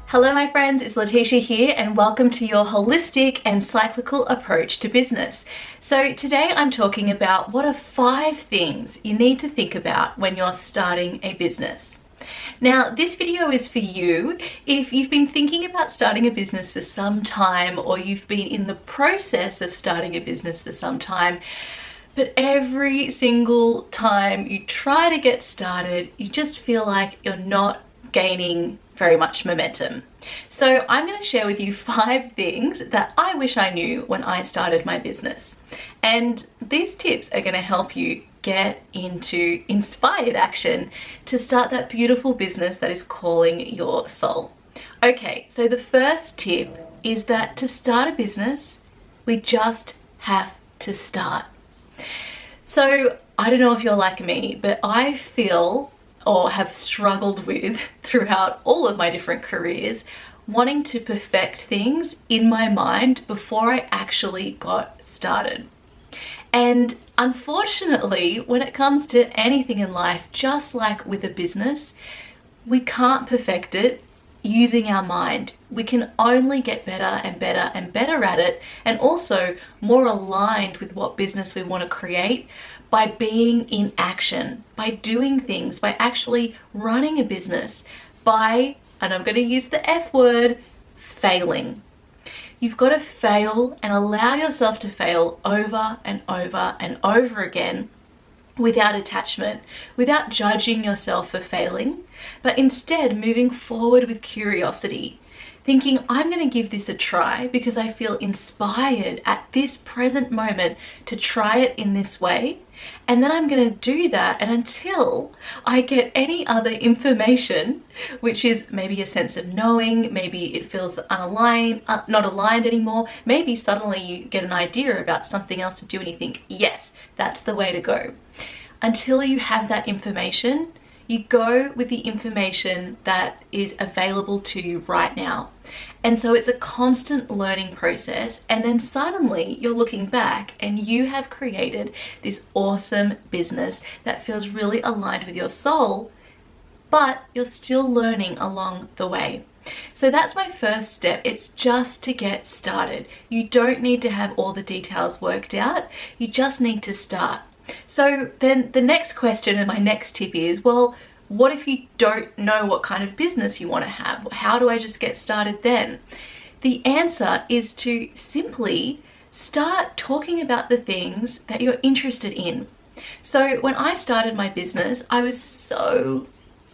Hello my friends, it's Leticia here and welcome to your holistic and cyclical approach to business. So today I'm talking about what are 5 things you need to think about when you're starting a business. Now this video is for you if you've been thinking about starting a business for some time, or you've been in the process of starting a business for some time, but every single time you try to get started, you just feel like you're not gaining very much momentum. So I'm going to share with you 5 things that I wish I knew when I started my business. And these tips are going to help you get into inspired action to start that beautiful business that is calling your soul. Okay, so the first tip is that to start a business, we just have to start. So I don't know if you're like me, but I feel or have struggled with throughout all of my different careers, wanting to perfect things in my mind before I actually got started. And unfortunately, when it comes to anything in life, just like with a business, we can't perfect it using our mind. We can only get better and better and better at it, and also more aligned with what business we want to create by being in action, by doing things, by actually running a business, by, and I'm going to use the F word, failing. You've got to fail and allow yourself to fail over and over and over again without attachment, without judging yourself for failing, but instead moving forward with curiosity, thinking I'm going to give this a try because I feel inspired at this present moment to try it in this way. And then I'm going to do that, and until I get any other information, which is maybe a sense of knowing, maybe it feels unaligned, not aligned anymore, maybe suddenly you get an idea about something else to do and you think, yes, that's the way to go. Until you have that information, you go with the information that is available to you right now. And so it's a constant learning process, and then suddenly you're looking back and you have created this awesome business that feels really aligned with your soul, but you're still learning along the way. So that's my first step. It's just to get started. You don't need to have all the details worked out. You just need to start. So then the next question and my next tip is, well, what if you don't know what kind of business you want to have? How do I just get started then? The answer is to simply start talking about the things that you're interested in. So when I started my business, I was so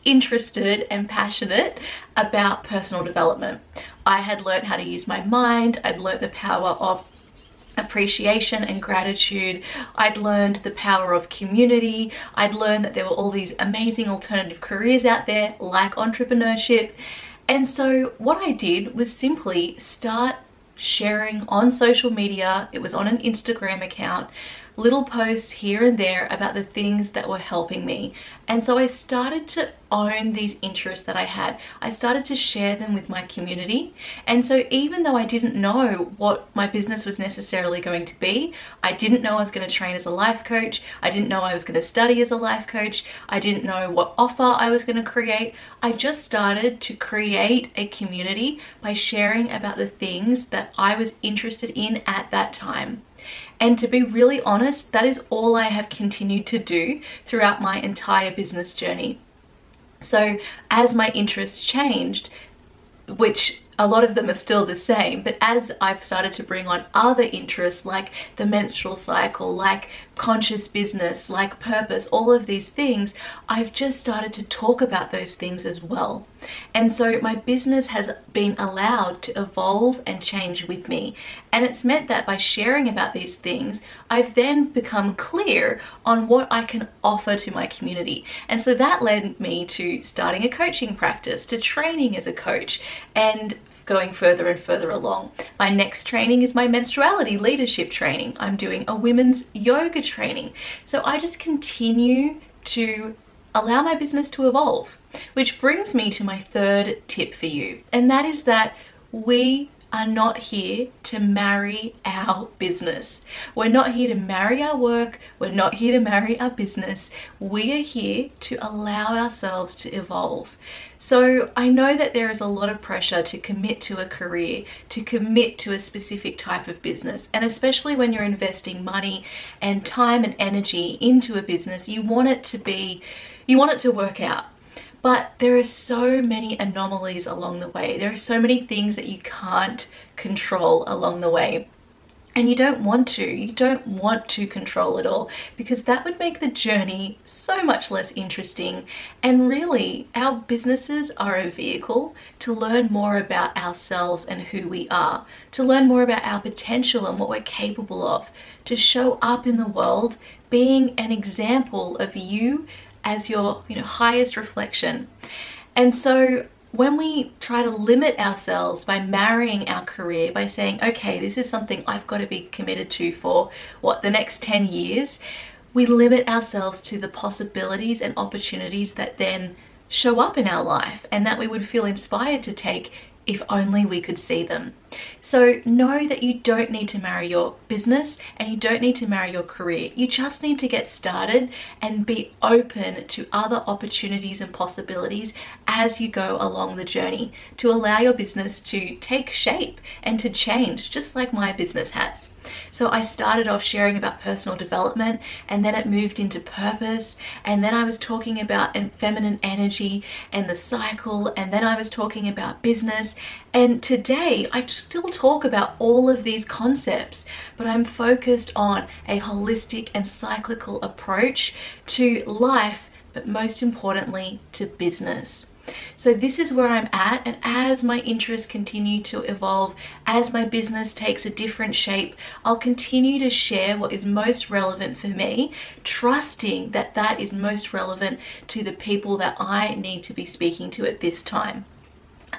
interested and passionate about personal development. I had learned how to use my mind. I'd learned the power of appreciation and gratitude. I'd learned the power of community. I'd learned that there were all these amazing alternative careers out there like entrepreneurship. And so what I did was simply start sharing on social media. It was on an Instagram account, little posts here and there about the things that were helping me. And so I started to own these interests that I had. I started to share them with my community. And so even though I didn't know what my business was necessarily going to be, I didn't know I was going to train as a life coach, I didn't know I was going to study as a life coach, I didn't know what offer I was going to create, I just started to create a community by sharing about the things that I was interested in at that time. And to be really honest, that is all I have continued to do throughout my entire business journey. So as my interests changed, which a lot of them are still the same, but as I've started to bring on other interests like the menstrual cycle, like conscious business, like purpose, all of these things, I've just started to talk about those things as well. And so my business has been allowed to evolve and change with me. And it's meant that by sharing about these things, I've then become clear on what I can offer to my community. And so that led me to starting a coaching practice, to training as a coach, and going further and further along. My next training is my menstruality leadership training. I'm doing a women's yoga training. So I just continue to allow my business to evolve, which brings me to my third tip for you. And that is that we are not here to marry our business. We're not here to marry our work. We're not here to marry our business. We are here to allow ourselves to evolve. So I know that there is a lot of pressure to commit to a career, to commit to a specific type of business. And especially when you're investing money and time and energy into a business, you want it to work out. But there are so many anomalies along the way. There are so many things that you can't control along the way. And you don't want to control it all, because that would make the journey so much less interesting. And really, our businesses are a vehicle to learn more about ourselves and who we are, to learn more about our potential and what we're capable of, to show up in the world being an example of you as your highest reflection. And so when we try to limit ourselves by marrying our career, by saying, okay, this is something I've got to be committed to for the next 10 years, we limit ourselves to the possibilities and opportunities that then show up in our life and that we would feel inspired to take if only we could see them. So know that you don't need to marry your business and you don't need to marry your career. You just need to get started and be open to other opportunities and possibilities as you go along the journey, to allow your business to take shape and to change, just like my business has. So I started off sharing about personal development, and then it moved into purpose, and then I was talking about feminine energy and the cycle, and then I was talking about business. And today I still talk about all of these concepts, but I'm focused on a holistic and cyclical approach to life, but most importantly to business. So this is where I'm at, and as my interests continue to evolve, as my business takes a different shape, I'll continue to share what is most relevant for me, trusting that that is most relevant to the people that I need to be speaking to at this time.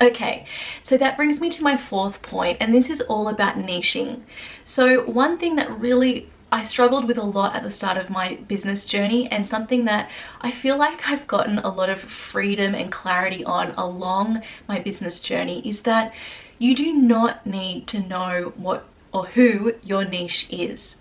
Okay, so that brings me to my fourth point, and this is all about niching. So one thing that really I struggled with a lot at the start of my business journey, and something that I feel like I've gotten a lot of freedom and clarity on along my business journey, is that you do not need to know what or who your niche is.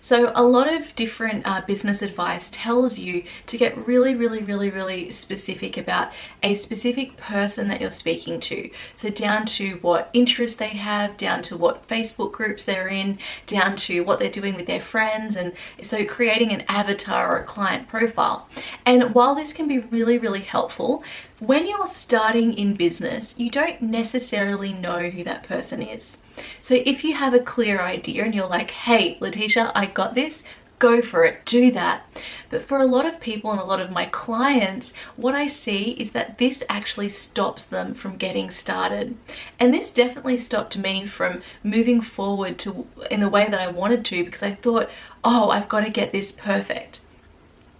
So a lot of different business advice tells you to get really specific about a specific person that you're speaking to. So down to what interests they have, down to what Facebook groups they're in, down to what they're doing with their friends, and so creating an avatar or a client profile. And while this can be really helpful, when you're starting in business, you don't necessarily know who that person is. So if you have a clear idea and you're like, hey, Leticia, I got this, go for it, do that. But for a lot of people and a lot of my clients, what I see is that this actually stops them from getting started. And this definitely stopped me from moving forward in the way that I wanted to, because I thought, oh, I've got to get this perfect.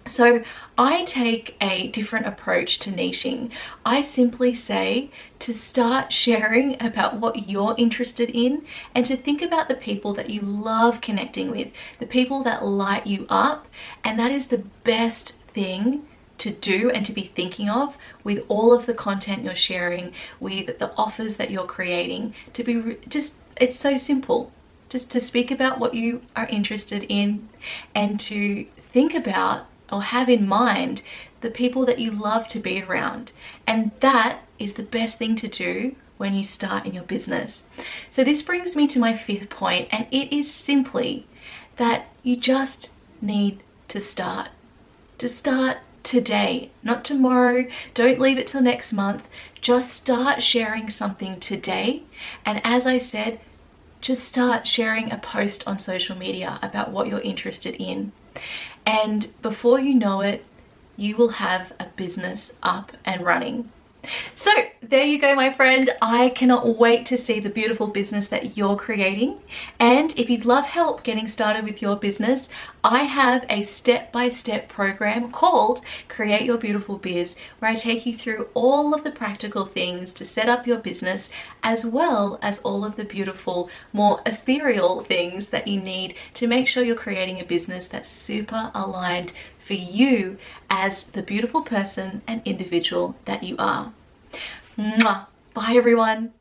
So I take a different approach to niching. I simply say to start sharing about what you're interested in, and to think about the people that you love connecting with, the people that light you up. And that is the best thing to do and to be thinking of with all of the content you're sharing, with the offers that you're creating, to be it's so simple. Just to speak about what you are interested in, and to think about or have in mind the people that you love to be around. And that is the best thing to do when you start in your business. So this brings me to my fifth point, and it is simply that you just need to start. To start today, not tomorrow. Don't leave it till next month. Just start sharing something today. And as I said, just start sharing a post on social media about what you're interested in. And before you know it, you will have a business up and running. So there you go, my friend. I cannot wait to see the beautiful business that you're creating. And if you'd love help getting started with your business, I have a step-by-step program called Create Your Beautiful Biz, where I take you through all of the practical things to set up your business, as well as all of the beautiful, more ethereal things that you need to make sure you're creating a business that's super aligned for you as the beautiful person and individual that you are. Mwah. Bye everyone.